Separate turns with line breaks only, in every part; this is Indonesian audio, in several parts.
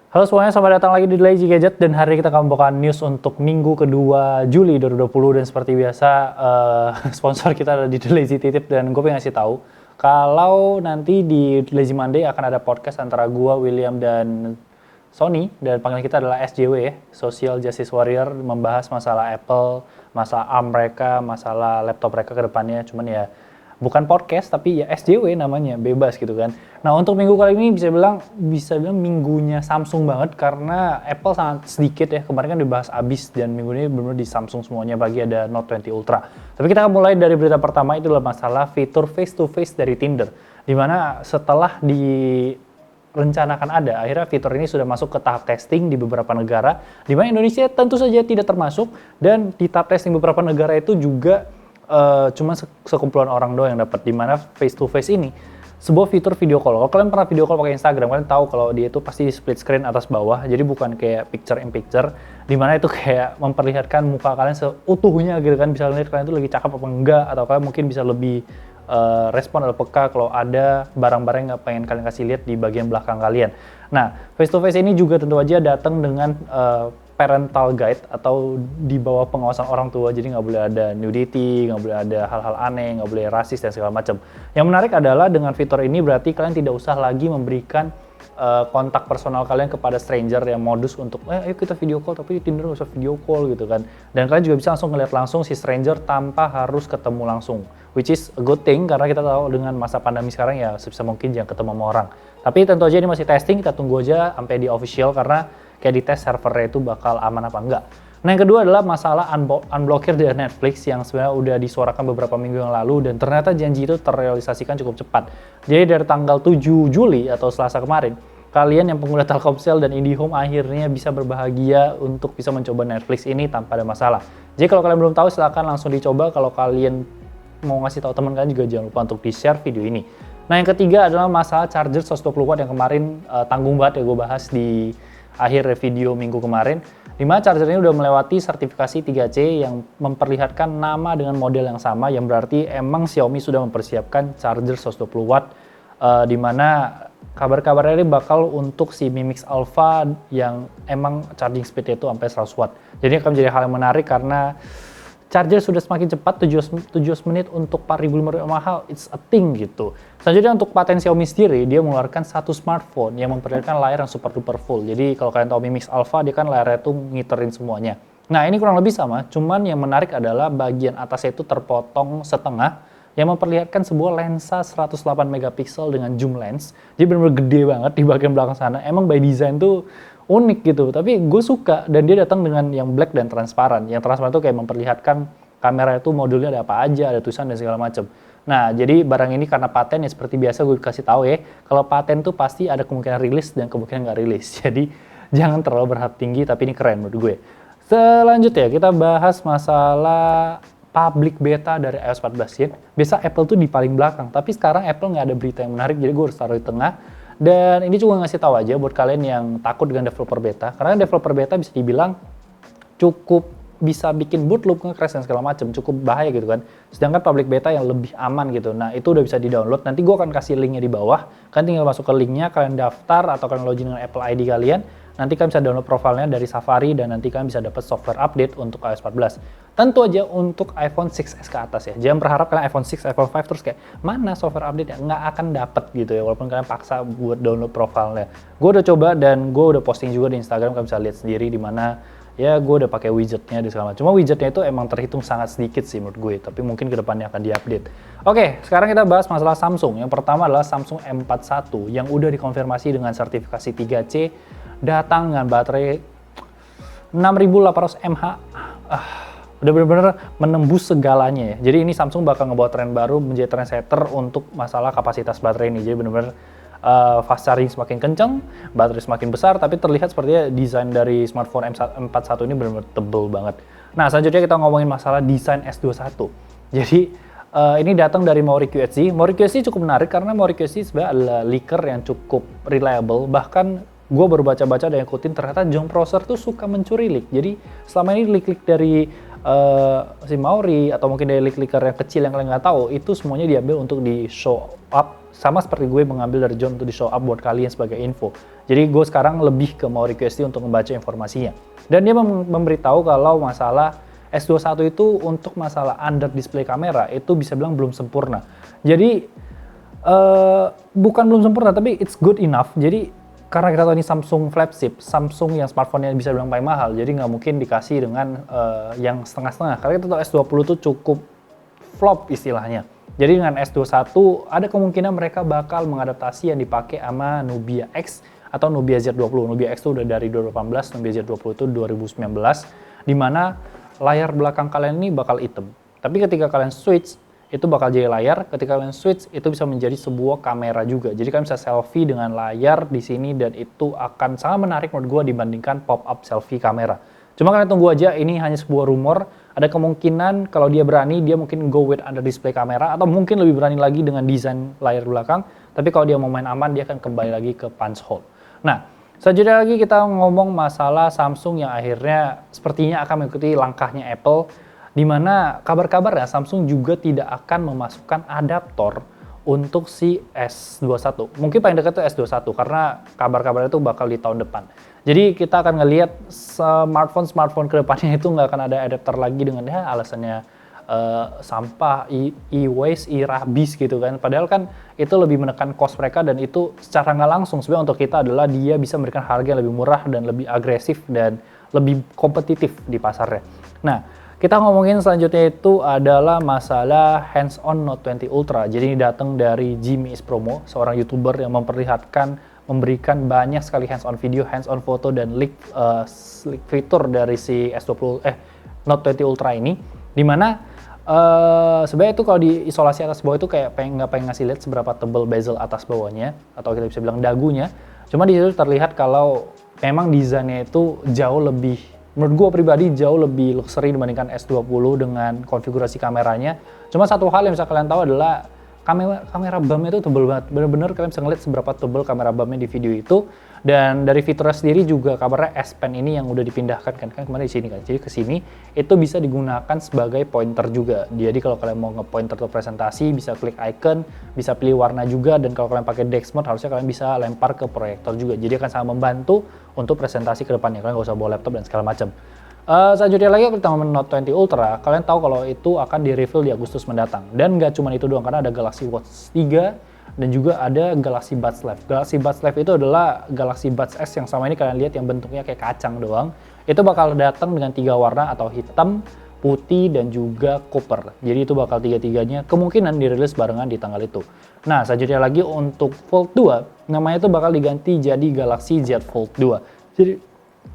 Halo semuanya, selamat datang lagi di Lazy Gadget dan hari ini kita akan membawakan news untuk minggu kedua Juli 2020 dan seperti biasa sponsor kita ada di The Lazy Titip dan gue pengen ngasih tahu kalau nanti di Lazy Monday akan ada podcast antara gue, William dan Sony dan panggilan kita adalah SJW ya, Social Justice Warrior, membahas masalah Apple, masalah ARM mereka, masalah laptop mereka ke depannya. Cuman ya bukan podcast tapi ya SJW namanya, bebas gitu kan. Nah, untuk minggu kali ini bisa bilang minggunya Samsung banget karena Apple sangat sedikit ya. Kemarin kan dibahas abis dan minggu ini benar-benar di Samsung semuanya, bagi ada Note 20 Ultra. Tapi kita akan mulai dari berita pertama, itu adalah masalah fitur face to face dari Tinder. Dimana setelah direncanakan ada, akhirnya fitur ini sudah masuk ke tahap testing di beberapa negara, di mana Indonesia tentu saja tidak termasuk, dan di tahap testing beberapa negara itu juga cuma sekumpulan orang doang yang dapat, di mana face to face ini sebuah fitur video call. Kalau kalian pernah video call pakai Instagram, kalian tahu kalau dia itu pasti split screen atas bawah, jadi bukan kayak picture in picture, di mana itu kayak memperlihatkan muka kalian seutuhnya gitu kan, bisa lihat kalian itu lagi cakep apa enggak, atau kalian mungkin bisa lebih respon atau peka kalau ada barang-barang yang pengen kalian kasih lihat di bagian belakang kalian. Nah, face to face ini juga tentu aja datang dengan parental guide atau di bawah pengawasan orang tua, jadi nggak boleh ada nudity, nggak boleh ada hal-hal aneh, nggak boleh rasis dan segala macam. Yang menarik adalah dengan fitur ini berarti kalian tidak usah lagi memberikan kontak personal kalian kepada stranger yang modus untuk ayo kita video call, tapi di Tinder nggak usah video call gitu kan. Dan kalian juga bisa langsung ngeliat langsung si stranger tanpa harus ketemu langsung, which is a good thing karena kita tahu dengan masa pandemi sekarang ya sebisa mungkin jangan ketemu sama orang. Tapi tentu aja ini masih testing, kita tunggu aja sampai di official karena kayak di tes servernya itu bakal aman apa enggak. Nah, yang kedua adalah masalah unblokir dari Netflix yang sebenarnya udah disuarakan beberapa minggu yang lalu dan ternyata janji itu terrealisasikan cukup cepat. Jadi dari tanggal 7 Juli atau Selasa kemarin, kalian yang pengguna Telkomsel dan IndiHome akhirnya bisa berbahagia untuk bisa mencoba Netflix ini tanpa ada masalah. Jadi kalau kalian belum tahu silahkan langsung dicoba. Kalau kalian mau ngasih tahu teman kalian juga jangan lupa untuk di-share video ini. Nah, yang ketiga adalah masalah charger 120 watt yang kemarin tanggung banget ya gue bahas di akhir video minggu kemarin, di mana charger ini udah melewati sertifikasi 3C yang memperlihatkan nama dengan model yang sama, yang berarti emang Xiaomi sudah mempersiapkan charger 120 watt, di mana kabar-kabarnya ini bakal untuk si Mi Mix Alpha yang emang charging speed itu sampai 100 watt. Jadi akan menjadi hal yang menarik karena charger sudah semakin cepat, 17 menit untuk 4.500 mahal, it's a thing gitu. Selanjutnya untuk paten Xiaomi sendiri, dia mengeluarkan satu smartphone yang memperlihatkan layar yang super duper full. Jadi kalau kalian tahu Mi Mix Alpha, dia kan layarnya tuh ngiterin semuanya. Nah, ini kurang lebih sama, cuman yang menarik adalah bagian atasnya itu terpotong setengah, yang memperlihatkan sebuah lensa 108 megapiksel dengan zoom lens. Jadi benar-benar gede banget di bagian belakang sana. Emang by design tuh unik gitu, tapi gue suka, dan dia datang dengan yang black dan transparan. Yang transparan itu kayak memperlihatkan kamera itu modulnya ada apa aja, ada tulisan dan segala macam. Nah, jadi barang ini karena paten ya seperti biasa gue kasih tahu ya, kalau paten tuh pasti ada kemungkinan rilis dan kemungkinan nggak rilis. Jadi jangan terlalu berharap tinggi, tapi ini keren menurut gue. Selanjutnya kita bahas masalah public beta dari iOS 14 ya. Biasa Apple tuh di paling belakang, tapi sekarang Apple nggak ada berita yang menarik, jadi gue harus taruh di tengah. Dan ini juga ngasih tahu aja buat kalian yang takut dengan developer beta, karena developer beta bisa dibilang cukup bisa bikin boot loop nge-crash dan segala macam, cukup bahaya gitu kan. Sedangkan public beta yang lebih aman gitu. Nah, itu udah bisa di-download. Nanti gue akan kasih linknya di bawah. Kalian tinggal masuk ke linknya, kalian daftar atau kalian login dengan Apple ID kalian. Nanti kalian bisa download profilnya dari Safari dan nanti kalian bisa dapat software update untuk iOS 14. Tentu aja untuk iPhone 6s ke atas ya. Jangan berharap kalian iPhone 6, iPhone 5 terus kayak mana software update ya, nggak akan dapet gitu ya, walaupun kalian paksa buat download profilnya. Gue udah coba dan gue udah posting juga di Instagram, kalian bisa lihat sendiri di mana ya gue udah pakai widgetnya di segala macam. Cuma widgetnya itu emang terhitung sangat sedikit sih menurut gue, tapi mungkin kedepannya akan diupdate. Oke, sekarang kita bahas masalah Samsung. Yang pertama adalah Samsung M41 yang udah dikonfirmasi dengan sertifikasi 3C, datang dengan baterai 6800 mAh. Udah bener-bener menembus segalanya ya. Jadi ini Samsung bakal ngebawa tren baru, menjadi trendsetter untuk masalah kapasitas baterai ini. Jadi bener-bener fast charging semakin kenceng, baterai semakin besar, tapi terlihat sepertinya desain dari smartphone M41 ini benar-benar tebel banget. Nah, selanjutnya kita ngomongin masalah desain S21. Jadi ini datang dari Maury QHD. Maury QHD cukup menarik karena Maury QHD sebenarnya adalah leaker yang cukup reliable. Bahkan gue baru baca-baca dan ikutin, ternyata John Prosser tuh suka mencuri leak. Jadi selama ini leak-leak dari si Maury atau mungkin dari leak-leaker yang kecil yang kalian nggak tahu, itu semuanya diambil untuk di show up, sama seperti gue mengambil dari John untuk di show up buat kalian sebagai info. Jadi gue sekarang lebih ke mau request dia untuk membaca informasinya. Dan dia memberitahu kalau masalah S21 itu untuk masalah under display kamera itu bisa bilang belum sempurna. Jadi bukan belum sempurna, tapi it's good enough. Jadi karena kita tahu ini Samsung flagship, Samsung yang smartphone-nya bisa bilang paling mahal, jadi nggak mungkin dikasih dengan yang setengah-setengah. Karena kita tahu S20 itu cukup flop istilahnya. Jadi dengan S21 ada kemungkinan mereka bakal mengadaptasi yang dipakai sama Nubia X atau Nubia Z20. Nubia X itu udah dari 2018, Nubia Z20 itu 2019, di mana layar belakang kalian ini bakal hitam. Tapi ketika kalian switch, itu bakal jadi layar. Ketika kalian switch, itu bisa menjadi sebuah kamera juga. Jadi kalian bisa selfie dengan layar di sini dan itu akan sangat menarik menurut gue dibandingkan pop-up selfie kamera. Cuma kalian tunggu aja, ini hanya sebuah rumor. Ada kemungkinan kalau dia berani, dia mungkin go with under display kamera atau mungkin lebih berani lagi dengan desain layar belakang. Tapi kalau dia mau main aman, dia akan kembali lagi ke punch hole. Nah, selanjutnya lagi kita ngomong masalah Samsung yang akhirnya sepertinya akan mengikuti langkahnya Apple, di mana kabar-kabarnya Samsung juga tidak akan memasukkan adaptor untuk si S21. Mungkin paling dekat itu S21 karena kabar-kabarnya itu bakal di tahun depan. Jadi kita akan ngelihat smartphone ke depannya itu nggak akan ada adaptor lagi dengan alasannya sampah, e-waste, e-rabis gitu kan. Padahal kan itu lebih menekan cost mereka dan itu secara nggak langsung sebenarnya untuk kita adalah dia bisa memberikan harga yang lebih murah dan lebih agresif dan lebih kompetitif di pasarnya. Nah, kita ngomongin selanjutnya itu adalah masalah hands-on Note 20 Ultra. Jadi ini datang dari Jimmy Is Promo, seorang YouTuber yang memberikan banyak sekali hands-on video, hands-on foto dan leak fitur dari si Note 20 Ultra ini. Dimana sebenarnya itu kalau di isolasi atas bawah itu kayak nggak pengen ngasih lihat seberapa tebal bezel atas bawahnya atau kita bisa bilang dagunya. Cuma di situ terlihat kalau memang desainnya itu jauh lebih, menurut gue pribadi jauh lebih luxury dibandingkan S20 dengan konfigurasi kameranya. Cuma satu hal yang bisa kalian tahu adalah kamera BAM-nya itu tebal banget. Bener-bener kalian bisa ngeliat seberapa tebal kamera BAM-nya di video itu. Dan dari fiturnya sendiri juga kabarnya S Pen ini yang udah dipindahkan kan kemarin di sini kan. Jadi ke sini itu bisa digunakan sebagai pointer juga. Jadi kalau kalian mau nge-pointer atau presentasi bisa klik icon, bisa pilih warna juga, dan kalau kalian pakai Dex Mode harusnya kalian bisa lempar ke proyektor juga. Jadi akan sangat membantu untuk presentasi ke depannya. Kalian nggak usah bawa laptop dan segala macam. Selanjutnya lagi kita ngomongin Note 20 Ultra, kalian tahu kalau itu akan di-reveal di Agustus mendatang. Dan nggak cuma itu doang, karena ada Galaxy Watch 3 dan juga ada Galaxy Buds Live. Galaxy Buds Live itu adalah Galaxy Buds S yang sama ini kalian lihat yang bentuknya kayak kacang doang. Itu bakal datang dengan 3 warna atau hitam, putih, dan juga copper. Jadi itu bakal tiga-tiganya kemungkinan dirilis barengan di tanggal itu. Nah, selanjutnya lagi untuk Fold 2, namanya itu bakal diganti jadi Galaxy Z Fold 2.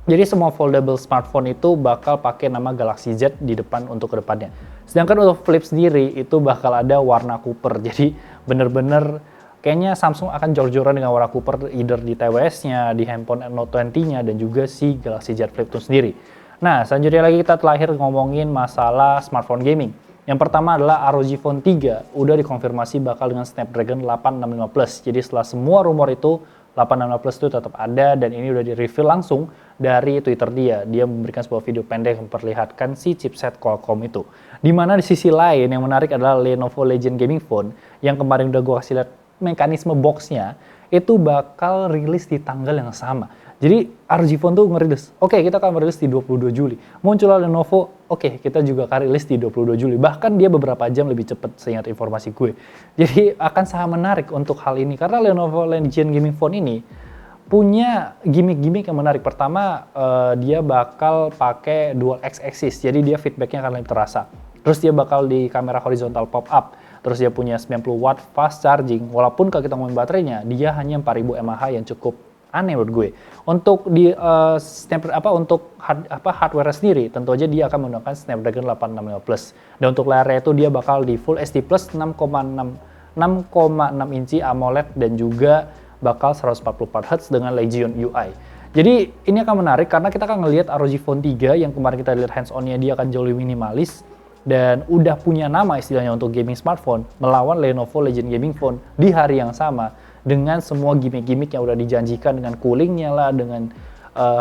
Jadi semua foldable smartphone itu bakal pakai nama Galaxy Z di depan untuk kedepannya. Sedangkan untuk Flip sendiri itu bakal ada warna copper. Jadi bener-bener kayaknya Samsung akan jor-joran dengan warna copper either di tvS-nya, di handphone Note 20-nya, dan juga si Galaxy Z Flip itu sendiri. Nah, selanjutnya lagi kita terakhir ngomongin masalah smartphone gaming. Yang pertama adalah ROG Phone 3 udah dikonfirmasi bakal dengan Snapdragon 865 Plus. Jadi setelah semua rumor itu 865 Plus itu tetap ada dan ini udah di-reveal langsung dari Twitter dia. Dia memberikan sebuah video pendek yang memperlihatkan si chipset Qualcomm itu. Dimana di sisi lain yang menarik adalah Lenovo Legion Gaming Phone yang kemarin udah gue kasih lihat mekanisme boxnya itu bakal rilis di tanggal yang sama. Jadi ROG Phone tuh ngerilis, oke kita akan merilis di 22 Juli. Muncullah Lenovo, oke kita juga akan rilis di 22 Juli. Bahkan dia beberapa jam lebih cepat seingat informasi gue. Jadi akan sangat menarik untuk hal ini karena Lenovo Legion Gaming Phone ini punya gimmick-gimmick yang menarik. Pertama, dia bakal pakai dual X-axis, jadi dia feedbacknya akan lebih terasa. Terus dia bakal di kamera horizontal pop-up. Terus dia punya 90 watt fast charging. Walaupun kalau kita ngomongin baterainya, dia hanya 4000 mAh yang cukup aneh menurut gue. Untuk di hardware sendiri, tentu aja dia akan menggunakan Snapdragon 865 Plus. Dan untuk layarnya itu dia bakal di Full HD Plus 6,6 inci AMOLED dan juga bakal 144 Hz dengan Legion UI. Jadi ini akan menarik karena kita akan ngelihat ROG Phone 3 yang kemarin kita lihat hands-on-nya dia akan jauh lebih minimalis dan udah punya nama istilahnya untuk gaming smartphone melawan Lenovo Legion Gaming Phone di hari yang sama dengan semua gimmick-gimmick yang udah dijanjikan dengan coolingnya lah, dengan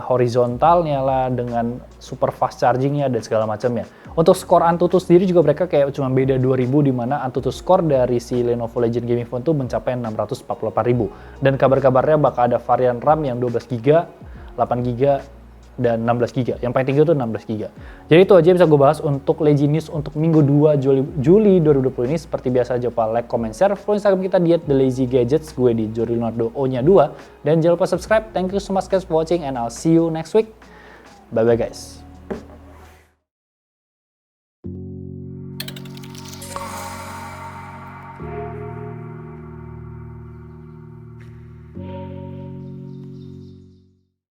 horizontalnya lah, dengan super fast chargingnya dan segala macamnya. Untuk skor Antutu sendiri juga mereka kayak cuma beda 2000, di mana Antutu skor dari si Lenovo Legion Gaming Phone tuh mencapai 648.000. Dan kabar-kabarnya bakal ada varian RAM yang 12GB, 8GB, dan 16GB. Yang paling tinggi itu 16GB. Jadi itu aja bisa gue bahas untuk Legion News untuk Minggu 2 Juli 2020 ini. Seperti biasa, jangan lupa like, comment, share. Follow Instagram kita di @thelazygadgets, gue di Jorilnardo O-nya 2. Dan jangan lupa subscribe. Thank you so much guys for watching and I'll see you next week. Bye-bye guys.